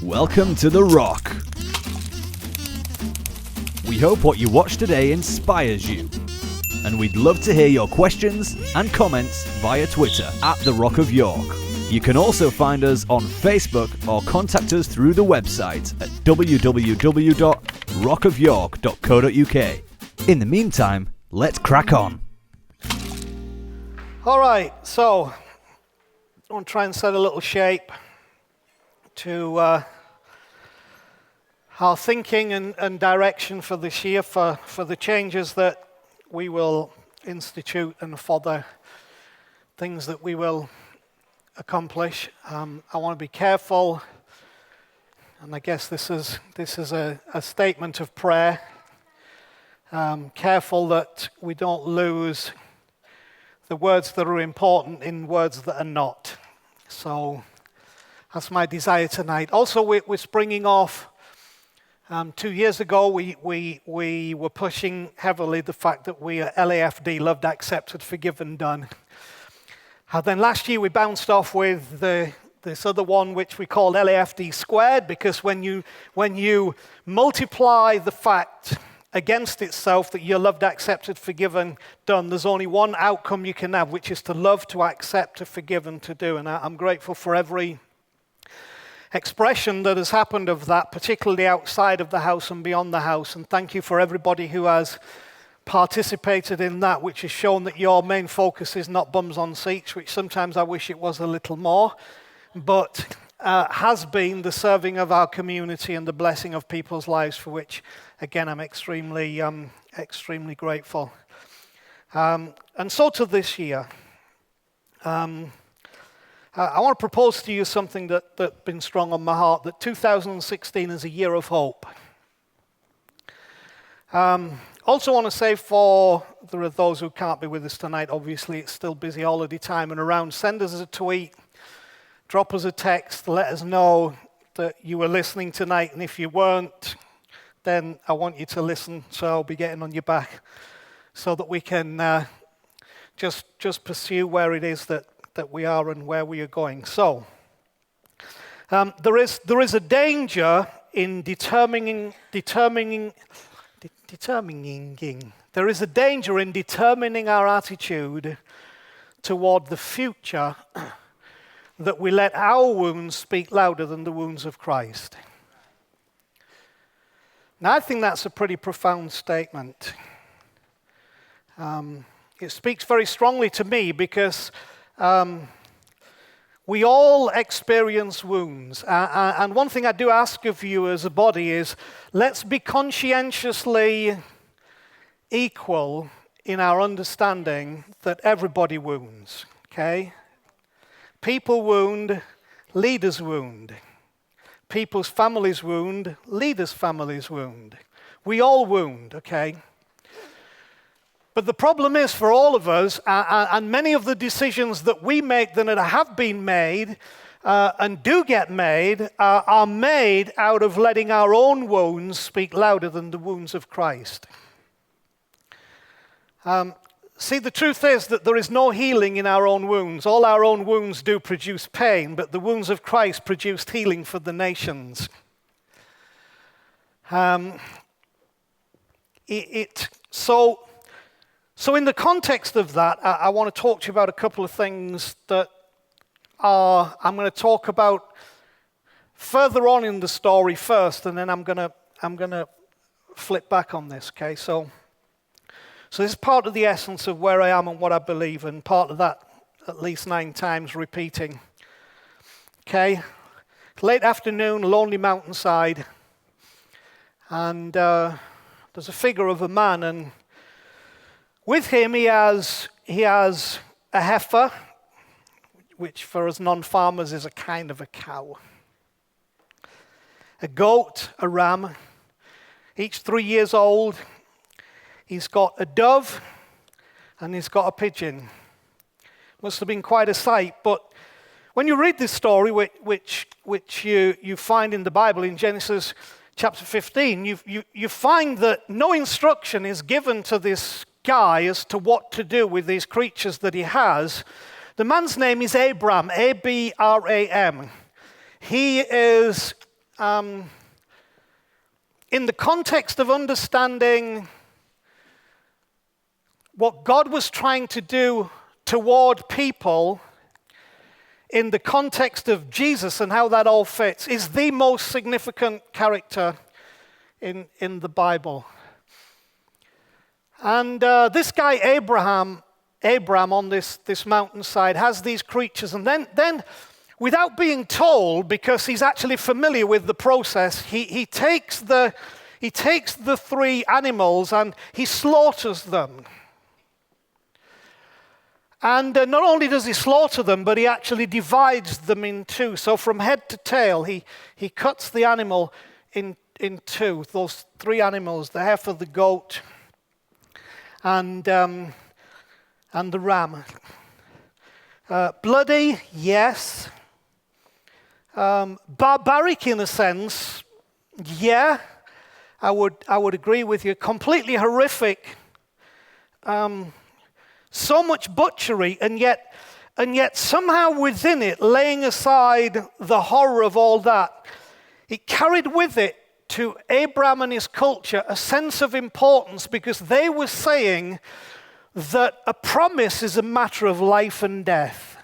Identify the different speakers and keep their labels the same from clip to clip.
Speaker 1: Welcome to The Rock. We hope what you watch today inspires you. And we'd love to hear your questions and comments via Twitter at The Rock of York. You can also find us on Facebook or contact us through the website at www.rockofyork.co.uk. In the meantime, let's crack on.
Speaker 2: All right, so I want to try and set a little shape to our thinking and direction for this year, for the changes that we will institute and for the things that we will accomplish. I want to be careful, and I guess this is a statement of prayer. Careful that we don't lose the words that are important in words that are not. So that's my desire tonight. Also, we're springing off. 2 years ago, we were pushing heavily the fact that we are LAFD, loved, accepted, forgiven, done. Then last year we bounced off with this other one which we called LAFD squared, because when you multiply the fact against itself that you're loved, accepted, forgiven, done, there's only one outcome you can have, which is to love, to accept, to forgive, and to do. And I'm grateful for every expression that has happened of that, particularly outside of the house and beyond the house. And thank you for everybody who has participated in that, which has shown that your main focus is not bums on seats, which sometimes I wish it was a little more, but has been the serving of our community and the blessing of people's lives, for which, again, I'm extremely grateful. And so to this year, I want to propose to you something that's been strong on my heart, that 2016 is a year of hope. Also want to say, for there are those who can't be with us tonight, obviously it's still busy holiday time and around, send us a tweet, drop us a text, let us know that you were listening tonight, and if you weren't, then I want you to listen, so I'll be getting on your back so that we can just pursue where it is that we are and where we are going. So, there is a danger in determining. There is a danger in determining our attitude toward the future that we let our wounds speak louder than the wounds of Christ. Now, I think that's a pretty profound statement. It speaks very strongly to me because we all experience wounds. And one thing I do ask of you as a body is, let's be conscientiously equal in our understanding that everybody wounds, okay? People wound, leaders wound. People's families wound, leaders' families wound. We all wound, okay? But the problem is, for all of us, and many of the decisions that we make that have been made and do get made are made out of letting our own wounds speak louder than the wounds of Christ. See, the truth is that there is no healing in our own wounds. All our own wounds do produce pain, but the wounds of Christ produced healing for the nations. So in the context of that, I want to talk to you about a couple of things that I'm going to talk about further on in the story first, and then I'm going to flip back on this, okay? So this is part of the essence of where I am and what I believe, and part of that at least 9 times repeating. Okay? Late afternoon, lonely mountainside, and there's a figure of a man, and with him he has a heifer, which for us non-farmers is a kind of a cow, a goat, a ram, each 3 years old. He's got a dove and he's got a pigeon. Must have been quite a sight, but when you read this story, which you find in the Bible in Genesis chapter 15, you find that no instruction is given to this guy as to what to do with these creatures that he has. The man's name is Abram, A-B-R-A-M. He is in the context of understanding what God was trying to do toward people, in the context of Jesus and how that all fits, is the most significant character in the Bible. And this guy Abraham on this mountainside has these creatures, and then without being told, because he's actually familiar with the process, he takes the three animals and he slaughters them. And not only does he slaughter them, but he actually divides them in two. So from head to tail, he cuts the animal in two. Those three animals, the heifer, the goat, and the ram. Bloody, yes. Barbaric in a sense, yeah. I would agree with you. Completely horrific. So much butchery, and yet somehow within it, laying aside the horror of all that, it carried with it to Abraham and his culture a sense of importance, because they were saying that a promise is a matter of life and death.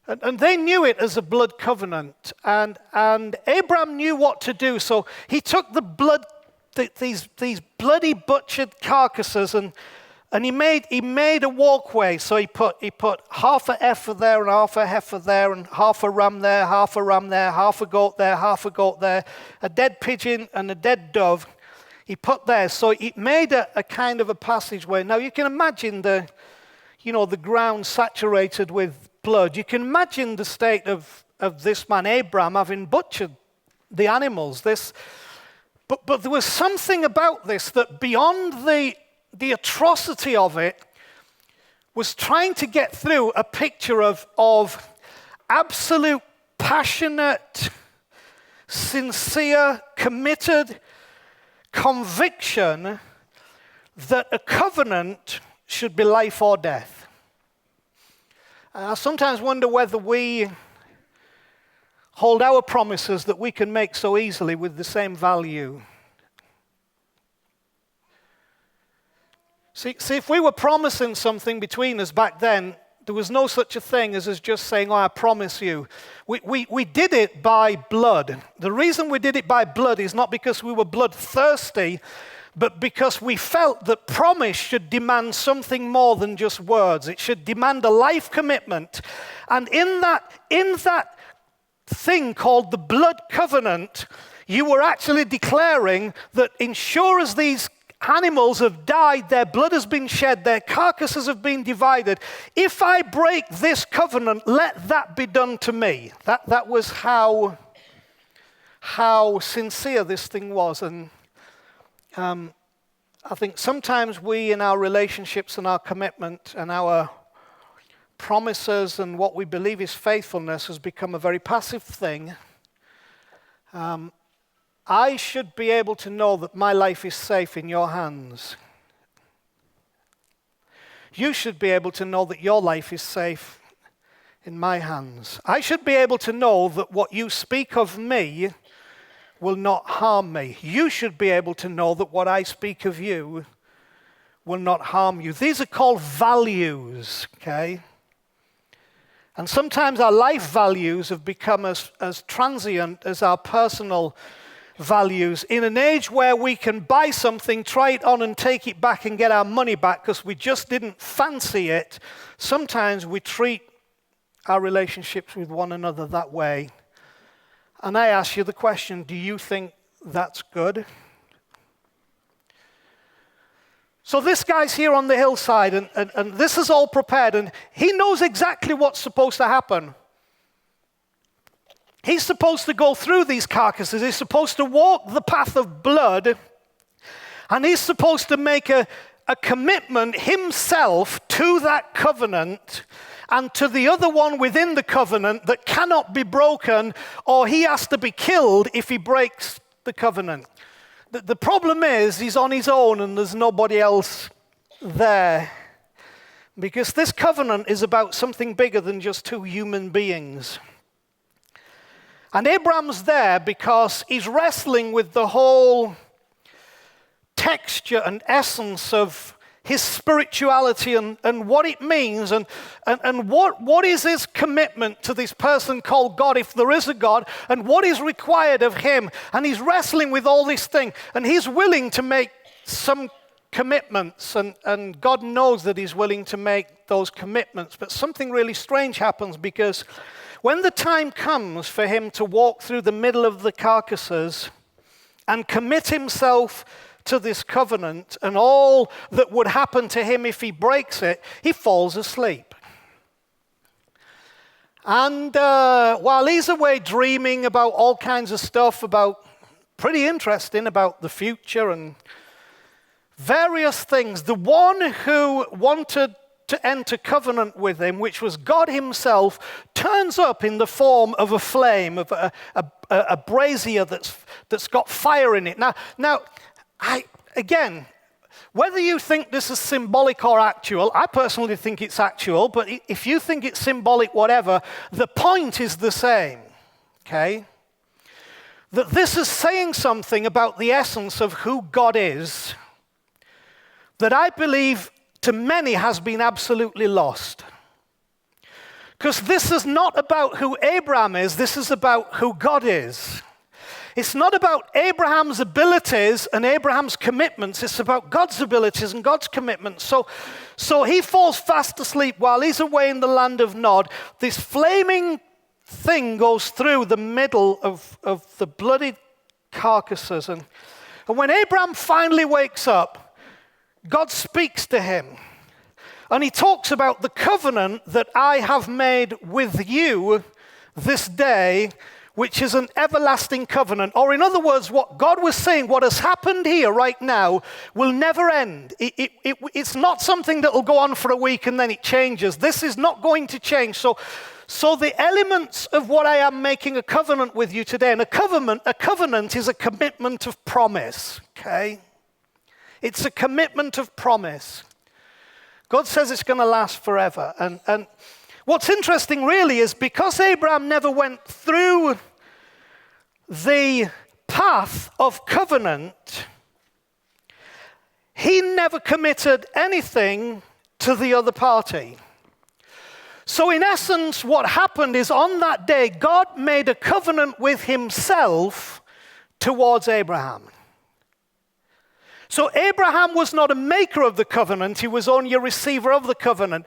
Speaker 2: And they knew it as a blood covenant, and Abraham knew what to do, so he took the blood, these bloody butchered carcasses, and he made a walkway. So he put half a heifer there and half a heifer there and half a ram there, half a ram there, half a goat there, half a goat there, a dead pigeon and a dead dove. He put there, so it made a kind of a passageway. Now you can imagine the ground saturated with blood. You can imagine the state of this man Abraham having butchered the animals. But there was something about this that, beyond the atrocity of it, was trying to get through a picture of absolute, passionate, sincere, committed conviction that a covenant should be life or death. I sometimes wonder whether we hold our promises that we can make so easily with the same value. See, if we were promising something between us back then, there was no such a thing as us just saying, "Oh, I promise you." We did it by blood. The reason we did it by blood is not because we were bloodthirsty, but because we felt that promise should demand something more than just words. It should demand a life commitment. And in that thing called the blood covenant, you were actually declaring that sure as these animals have died, their blood has been shed, their carcasses have been divided, if I break this covenant, let that be done to me. That was how sincere this thing was. And I think sometimes we, in our relationships and our commitment and our promises and what we believe is faithfulness, has become a very passive thing. I should be able to know that my life is safe in your hands. You should be able to know that your life is safe in my hands. I should be able to know that what you speak of me will not harm me. You should be able to know that what I speak of you will not harm you. These are called values, okay? And sometimes our life values have become as transient as our personal values. In an age where we can buy something, try it on and take it back and get our money back because we just didn't fancy it, sometimes we treat our relationships with one another that way. And I ask you the question, do you think that's good? So this guy's here on the hillside, and this is all prepared, and he knows exactly what's supposed to happen. He's supposed to go through these carcasses. He's supposed to walk the path of blood, and he's supposed to make a commitment himself to that covenant and to the other one within the covenant that cannot be broken, or he has to be killed if he breaks the covenant. The problem is he's on his own and there's nobody else there, because this covenant is about something bigger than just two human beings. And Abraham's there because he's wrestling with the whole texture and essence of his spirituality and what it means and what is his commitment to this person called God, if there is a God, and what is required of him. And he's wrestling with all this thing, and he's willing to make some commitments, and God knows that he's willing to make those commitments. But something really strange happens, because when the time comes for him to walk through the middle of the carcasses and commit himself to this covenant and all that would happen to him if he breaks it, he falls asleep. And while he's away dreaming about all kinds of stuff, about pretty interesting about the future and various things, the one who wanted to enter covenant with him, which was God himself, turns up in the form of a flame, of a brazier that's got fire in it. Now, again, whether you think this is symbolic or actual, I personally think it's actual, but if you think it's symbolic, whatever, the point is the same, okay? That this is saying something about the essence of who God is that I believe to many has been absolutely lost. Because this is not about who Abraham is, this is about who God is. It's not about Abraham's abilities and Abraham's commitments. It's about God's abilities and God's commitments. So he falls fast asleep while he's away in the land of Nod. This flaming thing goes through the middle of the bloody carcasses. And when Abraham finally wakes up, God speaks to him. And he talks about the covenant that I have made with you this day, which is an everlasting covenant. Or in other words, what God was saying, what has happened here right now will never end. It's not something that will go on for a week and then it changes. This is not going to change. So the elements of what I am making a covenant with you today, and a covenant is a commitment of promise, okay? It's a commitment of promise. God says it's going to last forever. And what's interesting really is because Abraham never went through the path of covenant, he never committed anything to the other party. So in essence, what happened is on that day, God made a covenant with himself towards Abraham. So Abraham was not a maker of the covenant, he was only a receiver of the covenant.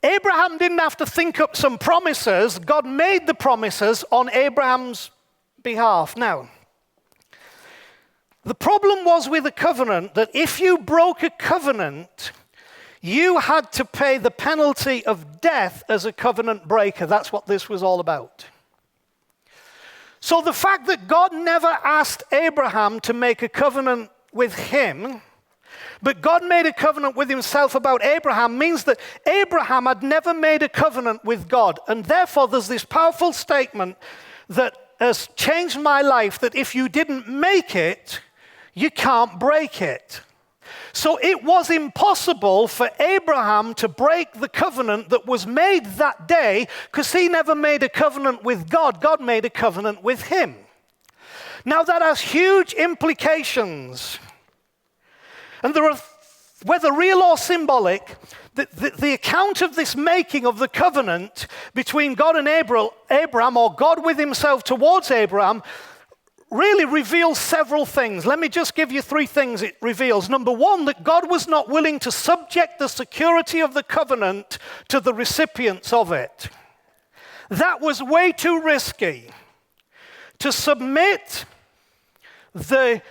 Speaker 2: Abraham didn't have to think up some promises. God made the promises on Abraham's behalf. Now, the problem was with the covenant that if you broke a covenant, you had to pay the penalty of death as a covenant breaker. That's what this was all about. So the fact that God never asked Abraham to make a covenant with him, but God made a covenant with himself about Abraham means that Abraham had never made a covenant with God. And therefore there's this powerful statement that has changed my life, that if you didn't make it, you can't break it. So it was impossible for Abraham to break the covenant that was made that day because he never made a covenant with God. God made a covenant with him. Now that has huge implications. And there are, whether real or symbolic, the account of this making of the covenant between God and Abraham, or God with himself towards Abraham, really reveals several things. Let me just give you three things it reveals. Number one, that God was not willing to subject the security of the covenant to the recipients of it. That was way too risky. To submit the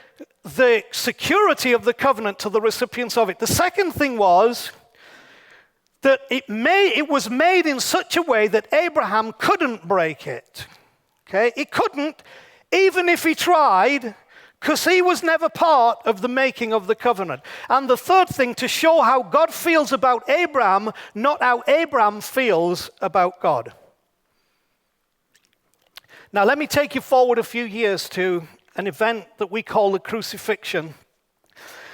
Speaker 2: security of the covenant to the recipients of it. The second thing was that it was made in such a way that Abraham couldn't break it. Okay? He couldn't, even if he tried, because he was never part of the making of the covenant. And the third thing, to show how God feels about Abraham, not how Abraham feels about God. Now let me take you forward a few years to an event that we call the crucifixion,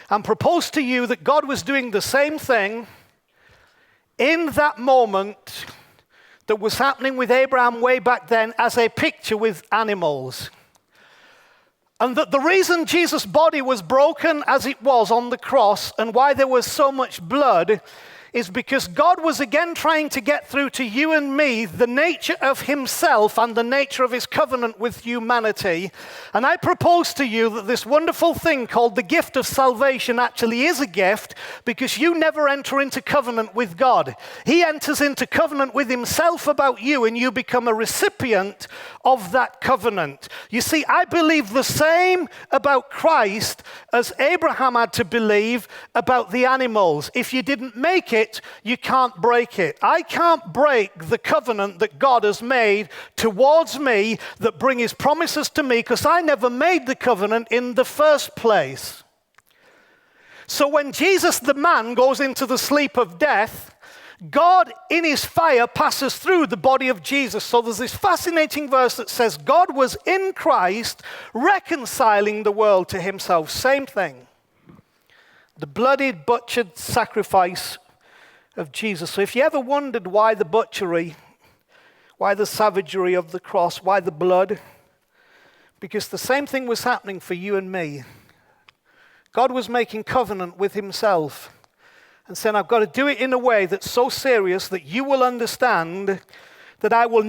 Speaker 2: and propose to you that God was doing the same thing in that moment that was happening with Abraham way back then as a picture with animals. And that the reason Jesus' body was broken as it was on the cross and why there was so much blood is because God was again trying to get through to you and me the nature of himself and the nature of his covenant with humanity. And I propose to you that this wonderful thing called the gift of salvation actually is a gift, because you never enter into covenant with God. He enters into covenant with himself about you, and you become a recipient of that covenant. You see, I believe the same about Christ as Abraham had to believe about the animals. If you didn't make it, you can't break it. I can't break the covenant that God has made towards me that bring his promises to me, because I never made the covenant in the first place. So when Jesus the man goes into the sleep of death, God in his fire passes through the body of Jesus. So there's this fascinating verse that says God was in Christ reconciling the world to himself. Same thing. The bloodied, butchered sacrifice of Jesus. So if you ever wondered why the butchery, why the savagery of the cross, why the blood, because the same thing was happening for you and me. God was making covenant with himself and saying, I've got to do it in a way that's so serious that you will understand that I will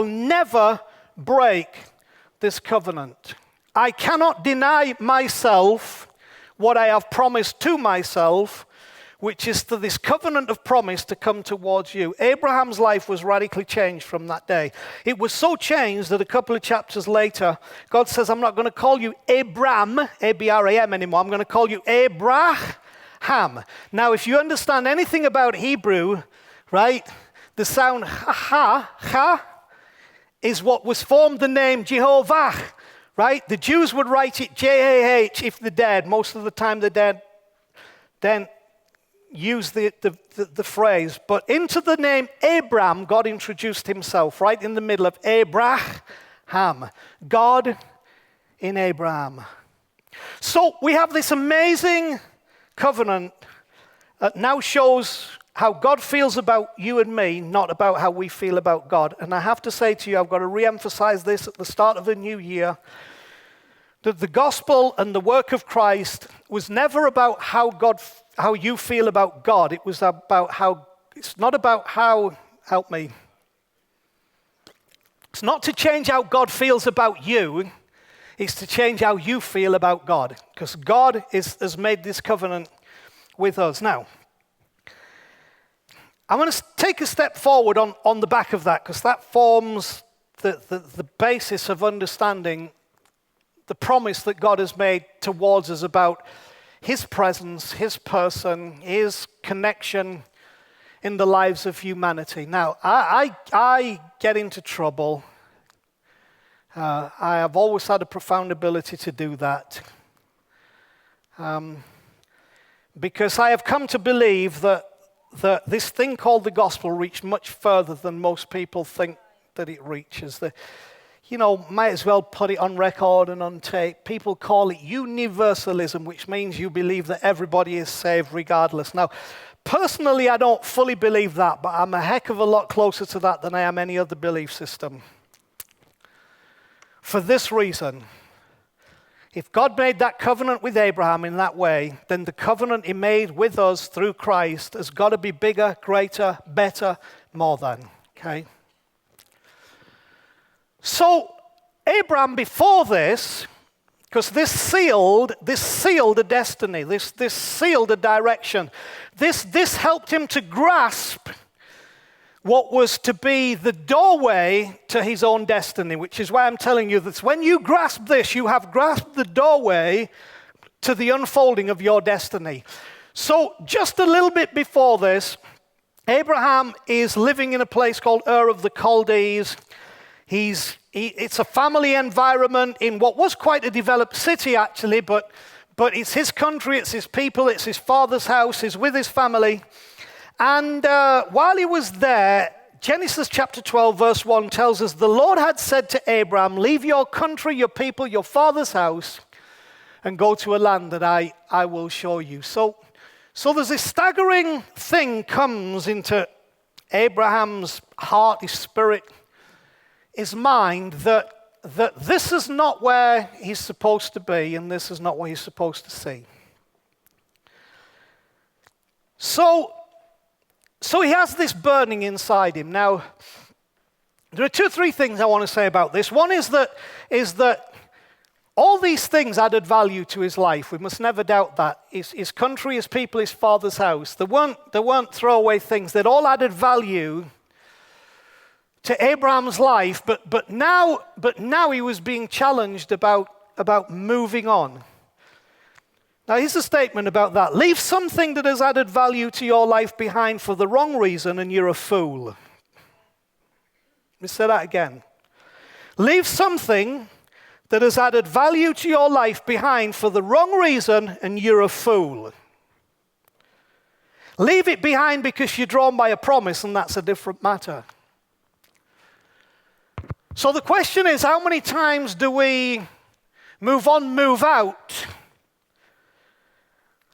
Speaker 2: never break this covenant. I cannot deny myself what I have promised to myself, which is to this covenant of promise to come towards you. Abraham's life was radically changed from that day. It was so changed that a couple of chapters later, God says, I'm not going to call you Abram, A-B-R-A-M anymore. I'm going to call you Abraham. Now, if you understand anything about Hebrew, right, the sound ha, is what was formed the name Jehovah, right? The Jews would write it J-A-H if they're dead. Most of the time they're dead. Then use the phrase, but into the name Abram, God introduced himself right in the middle of Abraham. God in Abraham. So we have this amazing covenant that now shows how God feels about you and me, not about how we feel about God. And I have to say to you, I've got to re-emphasize this at the start of the new year, that the gospel and the work of Christ was never about how you feel about God. It was about it's not about how, help me. It's not to change how God feels about you. It's to change how you feel about God. Because God has made this covenant with us. Now, I want to take a step forward on the back of that, because that forms the basis of understanding the promise that God has made towards us about his presence, his person, his connection in the lives of humanity. Now, I get into trouble. I have always had a profound ability to do that. Because I have come to believe that this thing called the gospel reached much further than most people think that it reaches. Might as well put it on record and on tape. People call it universalism, which means you believe that everybody is saved regardless. Now, personally, I don't fully believe that, but I'm a heck of a lot closer to that than I am any other belief system. For this reason, if God made that covenant with Abraham in that way, then the covenant he made with us through Christ has got to be bigger, greater, better, more than. Okay? So, Abraham before this, because this sealed a destiny, this sealed a direction. This helped him to grasp what was to be the doorway to his own destiny, which is why I'm telling you that when you grasp this, you have grasped the doorway to the unfolding of your destiny. So, just a little bit before this, Abraham is living in a place called Ur of the Chaldees. It's a family environment in what was quite a developed city, actually, but it's his country, it's his people, it's his father's house, he's with his family. And while he was there, Genesis chapter 12, verse 1 tells us, the Lord had said to Abraham, leave your country, your people, your father's house, and go to a land that I will show you. So there's this staggering thing comes into Abraham's heart, his spirit, his mind, that this is not where he's supposed to be and this is not what he's supposed to see. So he has this burning inside him. Now, there are 2 or 3 things I want to say about this. One is that all these things added value to his life. We must never doubt that. His country, his people, his father's house. They weren't throwaway things. They'd all added value to Abraham's life, but now he was being challenged about moving on. Now here's a statement about that. Leave something that has added value to your life behind for the wrong reason and you're a fool. Let me say that again. Leave something that has added value to your life behind for the wrong reason and you're a fool. Leave it behind because you're drawn by a promise and that's a different matter. So the question is, how many times do we move on, move out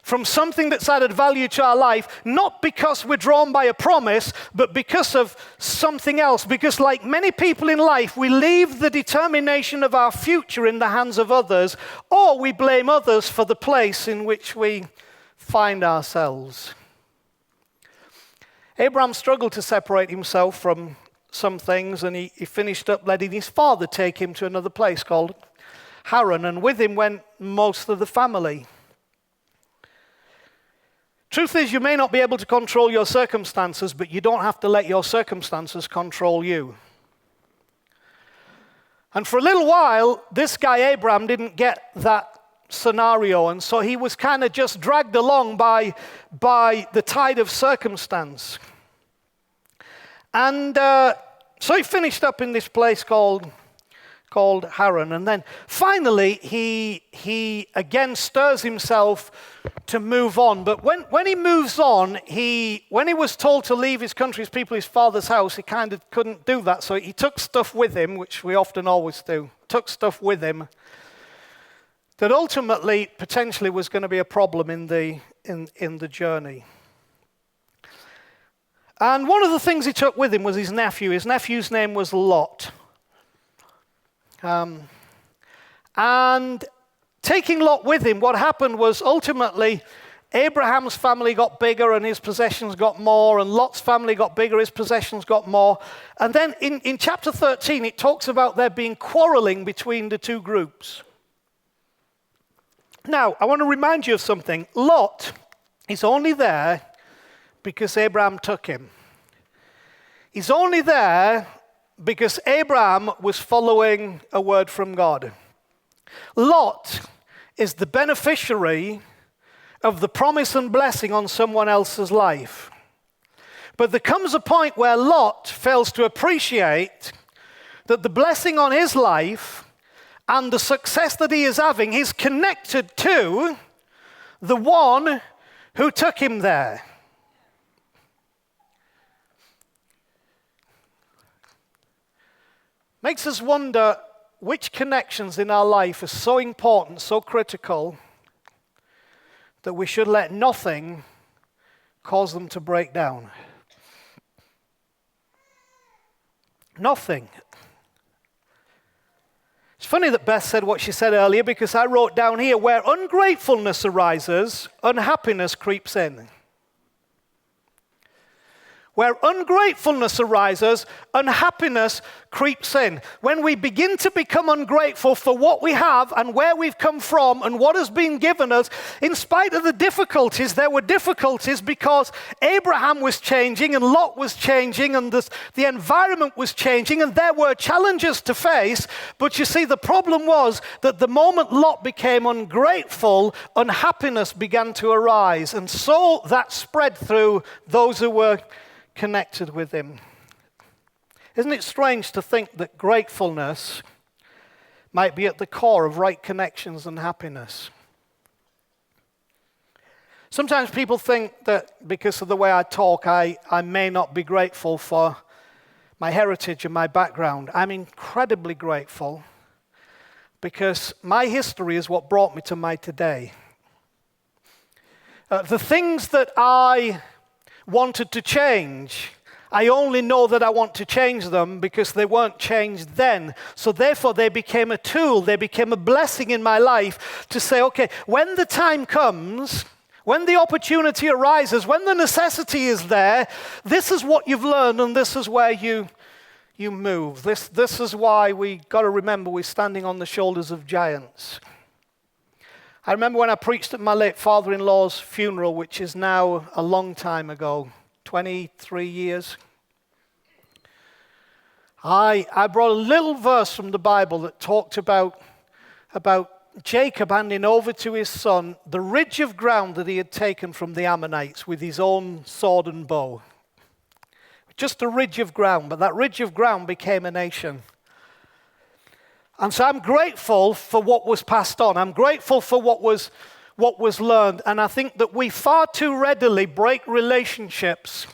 Speaker 2: from something that's added value to our life, not because we're drawn by a promise, but because of something else? Because like many people in life, we leave the determination of our future in the hands of others, or we blame others for the place in which we find ourselves. Abraham struggled to separate himself from some things, and he finished up letting his father take him to another place called Haran, and with him went most of the family. Truth is, you may not be able to control your circumstances, but you don't have to let your circumstances control you. And for a little while, this guy Abraham didn't get that scenario, and so he was kind of just dragged along by the tide of circumstance. And so he finished up in this place called Haran, and then finally he again stirs himself to move on. But when he moves on, when he was told to leave his country, his people, his father's house, he kind of couldn't do that. So he took stuff with him, which we often always do. Took stuff with him that ultimately potentially was going to be a problem in the journey. And one of the things he took with him was his nephew. His nephew's name was Lot. And taking Lot with him, what happened was ultimately Abraham's family got bigger and his possessions got more, and Lot's family got bigger, his possessions got more. And then in chapter 13, it talks about there being quarreling between the 2 groups. Now, I want to remind you of something. Lot is only there because Abraham took him. He's only there because Abraham was following a word from God. Lot is the beneficiary of the promise and blessing on someone else's life. But there comes a point where Lot fails to appreciate that the blessing on his life and the success that he is having is connected to the one who took him there. Makes us wonder which connections in our life are so important, so critical, that we should let nothing cause them to break down. Nothing. It's funny that Beth said what she said earlier, because I wrote down here, where ungratefulness arises, unhappiness creeps in. Where ungratefulness arises, unhappiness creeps in. When we begin to become ungrateful for what we have and where we've come from and what has been given us, in spite of the difficulties, there were difficulties because Abraham was changing and Lot was changing and the environment was changing and there were challenges to face. But you see, the problem was that the moment Lot became ungrateful, unhappiness began to arise. And so that spread through those who were connected with him. Isn't it strange to think that gratefulness might be at the core of right connections and happiness? Sometimes people think that because of the way I talk, I may not be grateful for my heritage and my background. I'm incredibly grateful because my history is what brought me to my today. The things that I wanted to change, I only know that I want to change them because they weren't changed then. So therefore, they became a tool. They became a blessing in my life to say, okay, when the time comes, when the opportunity arises, when the necessity is there, this is what you've learned and this is where you move. This is why we got to remember we're standing on the shoulders of giants. I remember when I preached at my late father-in-law's funeral, which is now a long time ago, 23 years. I brought a little verse from the Bible that talked about Jacob handing over to his son the ridge of ground that he had taken from the Ammonites with his own sword and bow. Just a ridge of ground, but that ridge of ground became a nation. And so I'm grateful for what was passed on. I'm grateful for what was learned. And I think that we far too readily break relationships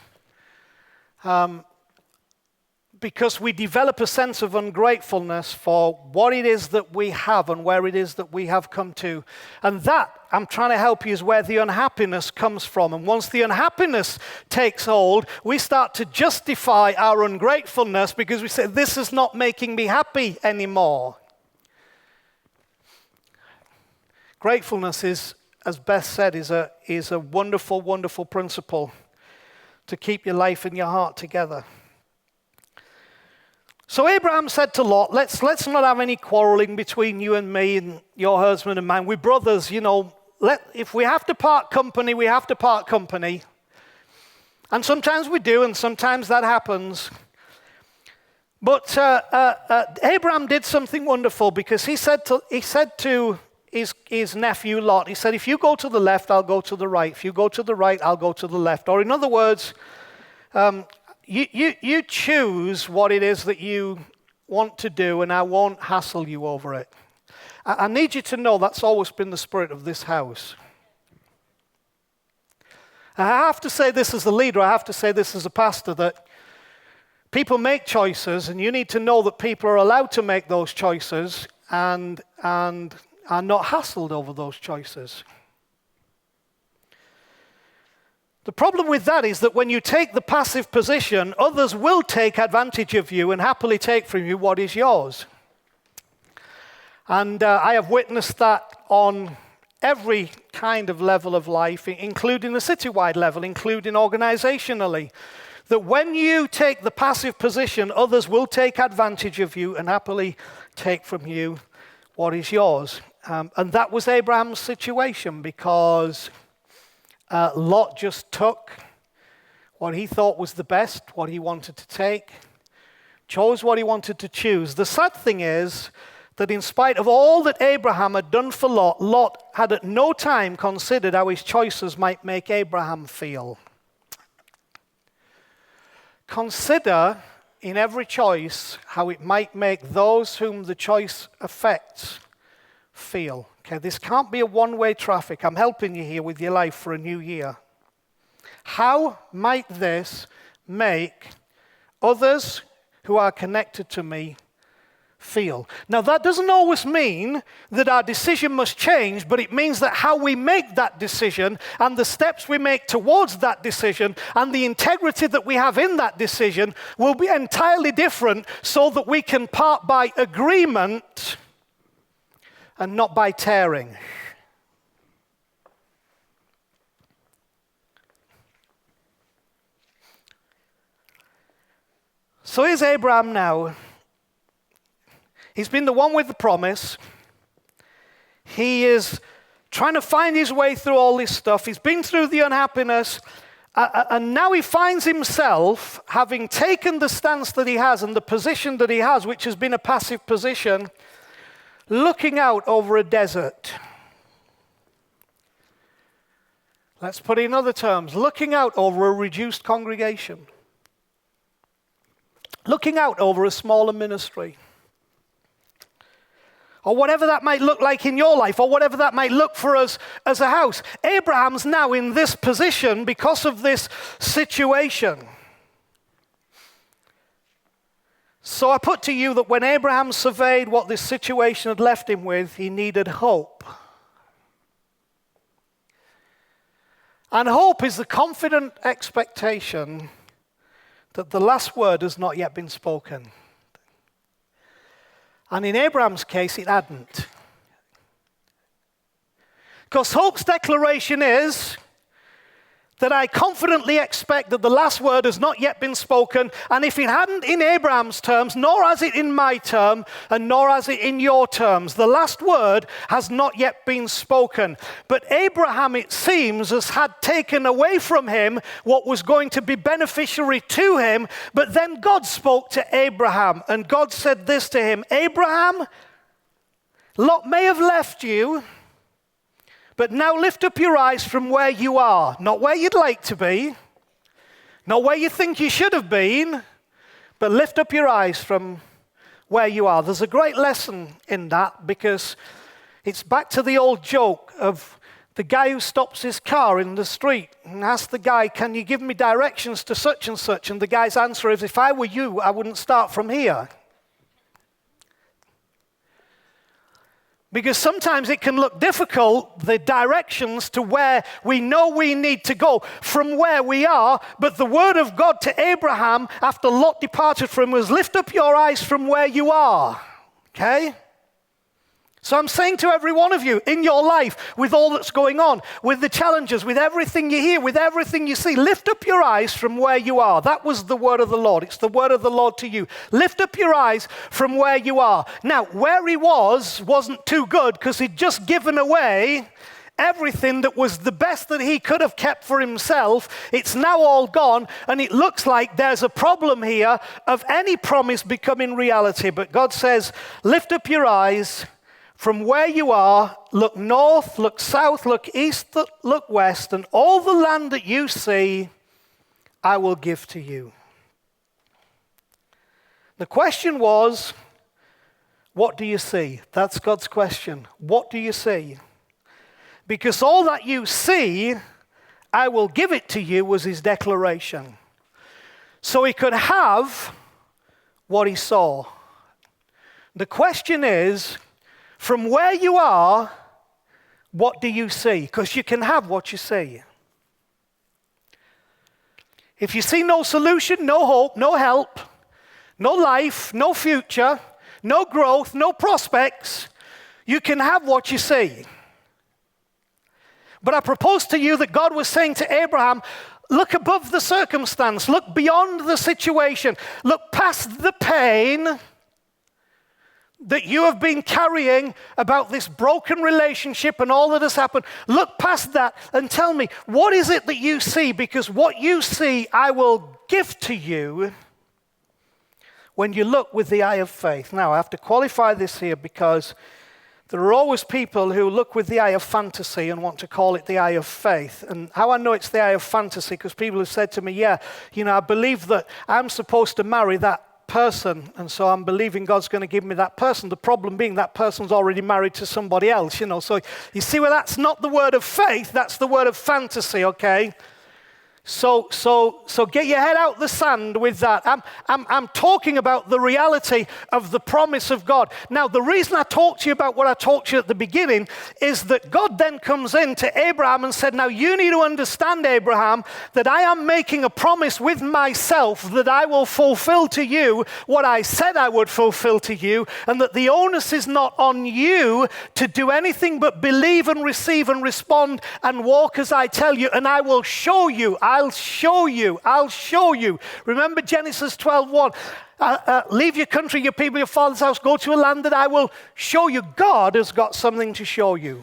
Speaker 2: because we develop a sense of ungratefulness for what it is that we have and where it is that we have come to. And that, I'm trying to help you, is where the unhappiness comes from. And once the unhappiness takes hold, we start to justify our ungratefulness because we say, this is not making me happy anymore. Gratefulness is, as Beth said, is a wonderful, wonderful principle to keep your life and your heart together. So Abraham said to Lot, let's not have any quarreling between you and me and your husband and mine. We're brothers, you know. If we have to part company, we have to part company. And sometimes we do, and sometimes that happens. But Abraham did something wonderful because he said to his nephew Lot, he said, if you go to the left, I'll go to the right. If you go to the right, I'll go to the left. Or in other words, you choose what it is that you want to do, and I won't hassle you over it. I need you to know that's always been the spirit of this house. I have to say this as a leader, I have to say this as a pastor, that people make choices, and you need to know that people are allowed to make those choices and are not hassled over those choices. The problem with that is that when you take the passive position, others will take advantage of you and happily take from you what is yours. And I have witnessed that on every kind of level of life, including the citywide level, including organizationally, that when you take the passive position, others will take advantage of you and happily take from you what is yours. And that was Abraham's situation, because Lot just took what he thought was the best, what he wanted to take, chose what he wanted to choose. The sad thing is that in spite of all that Abraham had done for Lot, Lot had at no time considered how his choices might make Abraham feel. Consider in every choice how it might make those whom the choice affects feel. Okay, this can't be a one-way traffic. I'm helping you here with your life for a new year. How might this make others who are connected to me feel? Now, that doesn't always mean that our decision must change, but it means that how we make that decision and the steps we make towards that decision and the integrity that we have in that decision will be entirely different, so that we can part by agreement and not by tearing. So here's Abraham now. He's been the one with the promise. He is trying to find his way through all this stuff. He's been through the unhappiness. And now he finds himself, having taken the stance that he has and the position that he has, which has been a passive position, looking out over a desert. Let's put it in other terms. Looking out over a reduced congregation. Looking out over a smaller ministry. Or whatever that might look like in your life, or whatever that might look for us as a house. Abraham's now in this position because of this situation. So I put to you that when Abraham surveyed what this situation had left him with, he needed hope. And hope is the confident expectation that the last word has not yet been spoken. And in Abraham's case, it hadn't. Because hope's declaration is that I confidently expect that the last word has not yet been spoken, and if it hadn't in Abraham's terms, nor has it in my term, and nor has it in your terms, the last word has not yet been spoken. But Abraham, it seems, has had taken away from him what was going to be beneficiary to him, but then God spoke to Abraham, and God said this to him, Abraham, Lot may have left you, but now lift up your eyes from where you are, not where you'd like to be, not where you think you should have been, but lift up your eyes from where you are. There's a great lesson in that because it's back to the old joke of the guy who stops his car in the street and asks the guy, can you give me directions to such and such? And the guy's answer is, if I were you, I wouldn't start from here. Because sometimes it can look difficult, the directions to where we know we need to go from where we are, but the word of God to Abraham after Lot departed from him was, lift up your eyes from where you are, okay? So I'm saying to every one of you, in your life, with all that's going on, with the challenges, with everything you hear, with everything you see, lift up your eyes from where you are. That was the word of the Lord. It's the word of the Lord to you. Lift up your eyes from where you are. Now, where he wasn't too good because he'd just given away everything that was the best that he could have kept for himself. It's now all gone, and it looks like there's a problem here of any promise becoming reality. But God says, lift up your eyes from where you are, look north, look south, look east, look west, and all the land that you see, I will give to you. The question was, what do you see? That's God's question. What do you see? Because all that you see, I will give it to you, was his declaration. So he could have what he saw. The question is, from where you are, what do you see? Because you can have what you see. If you see no solution, no hope, no help, no life, no future, no growth, no prospects, you can have what you see. But I propose to you that God was saying to Abraham, look above the circumstance, look beyond the situation, look past the pain that you have been carrying about this broken relationship and all that has happened. Look past that and tell me, what is it that you see? Because what you see, I will give to you when you look with the eye of faith. Now, I have to qualify this here because there are always people who look with the eye of fantasy and want to call it the eye of faith. And how I know it's the eye of fantasy, because people have said to me, yeah, I believe that I'm supposed to marry that person, and so I'm believing God's going to give me that person. The problem being that person's already married to somebody else, So you see, well, that's not the word of faith, that's the word of fantasy, okay? So get your head out the sand with that. I'm talking about the reality of the promise of God. Now, the reason I talked to you about what I talked to you at the beginning is that God then comes in to Abraham and said, now you need to understand, Abraham, that I am making a promise with myself that I will fulfill to you what I said I would fulfill to you, and that the onus is not on you to do anything but believe and receive and respond and walk as I tell you, and I will show you. I'll show you. Remember Genesis 12:1. Leave your country, your people, your father's house, go to a land that I will show you. God has got something to show you.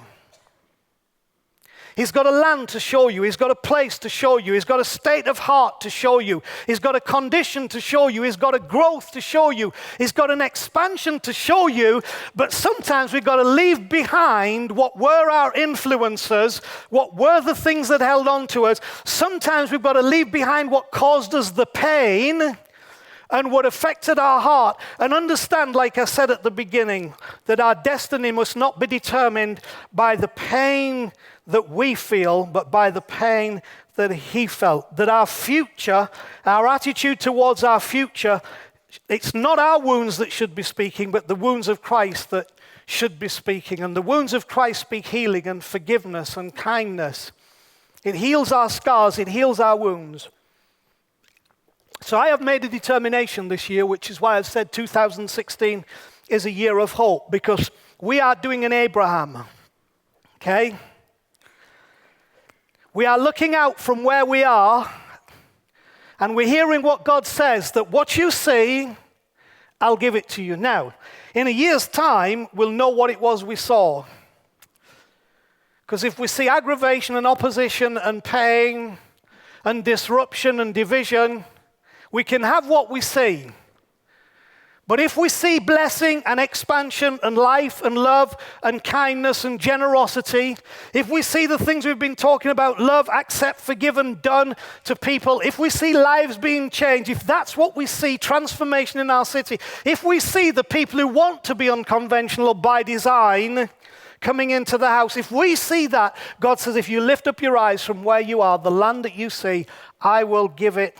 Speaker 2: He's got a land to show you. He's got a place to show you. He's got a state of heart to show you. He's got a condition to show you. He's got a growth to show you. He's got an expansion to show you. But sometimes we've got to leave behind what were our influences, what were the things that held on to us. Sometimes we've got to leave behind what caused us the pain and what affected our heart, and understand, like I said at the beginning, that our destiny must not be determined by the pain that we feel, but by the pain that he felt. That our future, our attitude towards our future, it's not our wounds that should be speaking, but the wounds of Christ that should be speaking. And the wounds of Christ speak healing and forgiveness and kindness. It heals our scars, it heals our wounds. So I have made a determination this year, which is why I've said 2016 is a year of hope, because we are doing an Abraham, okay? We are looking out from where we are, and we're hearing what God says, that what you see, I'll give it to you. Now, in a year's time, we'll know what it was we saw. Because if we see aggravation and opposition and pain and disruption and division, we can have what we see. But if we see blessing and expansion and life and love and kindness and generosity, if we see the things we've been talking about, love, accept, forgiven, done to people, if we see lives being changed, if that's what we see, transformation in our city, if we see the people who want to be unconventional by design coming into the house, if we see that, God says, if you lift up your eyes from where you are, the land that you see, I will give it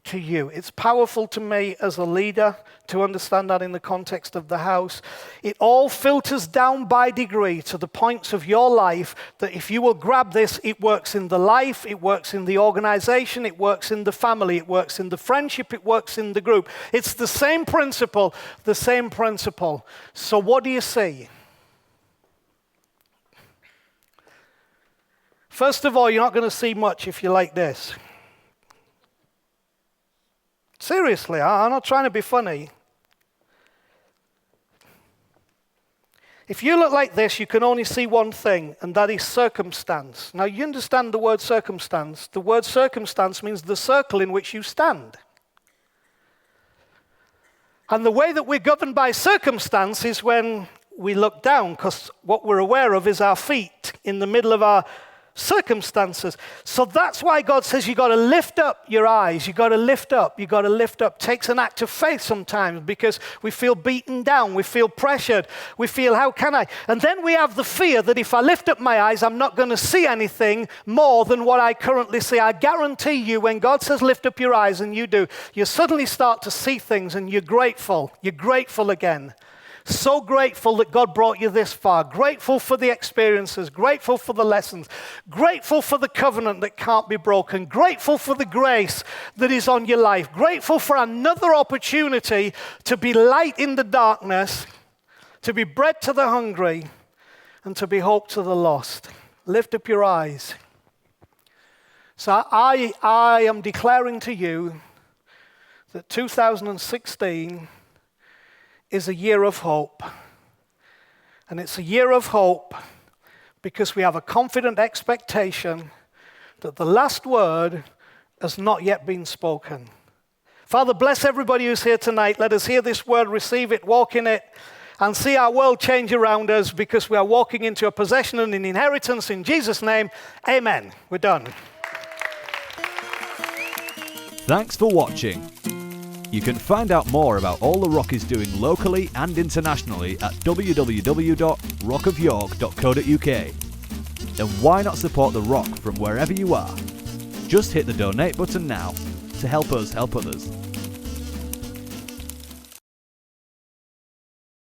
Speaker 2: to you. It's powerful to me as a leader to understand that in the context of the house. It all filters down by degree to the points of your life that if you will grab this, it works in the life, it works in the organization, it works in the family, it works in the friendship, it works in the group. It's the same principle, the same principle. So what do you see? First of all, you're not going to see much if you're like this. Seriously, I'm not trying to be funny. If you look like this, you can only see one thing, and that is circumstance. Now, you understand the word circumstance. The word circumstance means the circle in which you stand. And the way that we're governed by circumstance is when we look down, because what we're aware of is our feet in the middle of our circumstances. So that's why God says you've got to lift up your eyes. You've got to lift up. You've got to lift up. Takes an act of faith sometimes because we feel beaten down. We feel pressured. We feel, how can I? And then we have the fear that if I lift up my eyes, I'm not going to see anything more than what I currently see. I guarantee you, when God says lift up your eyes and you do, you suddenly start to see things and you're grateful. You're grateful again. So grateful that God brought you this far. Grateful for the experiences. Grateful for the lessons. Grateful for the covenant that can't be broken. Grateful for the grace that is on your life. Grateful for another opportunity to be light in the darkness, to be bread to the hungry, and to be hope to the lost. Lift up your eyes. So I am declaring to you that 2016 is a year of hope. And it's a year of hope because we have a confident expectation that the last word has not yet been spoken. Father, bless everybody who's here tonight. Let us hear this word, receive it, walk in it, and see our world change around us because we are walking into a possession and an inheritance in Jesus' name. Amen. We're done.
Speaker 1: Thanks for watching. You can find out more about all The Rock is doing locally and internationally at www.rockofyork.co.uk. And why not support The Rock from wherever you are? Just hit the donate button now to help us help others.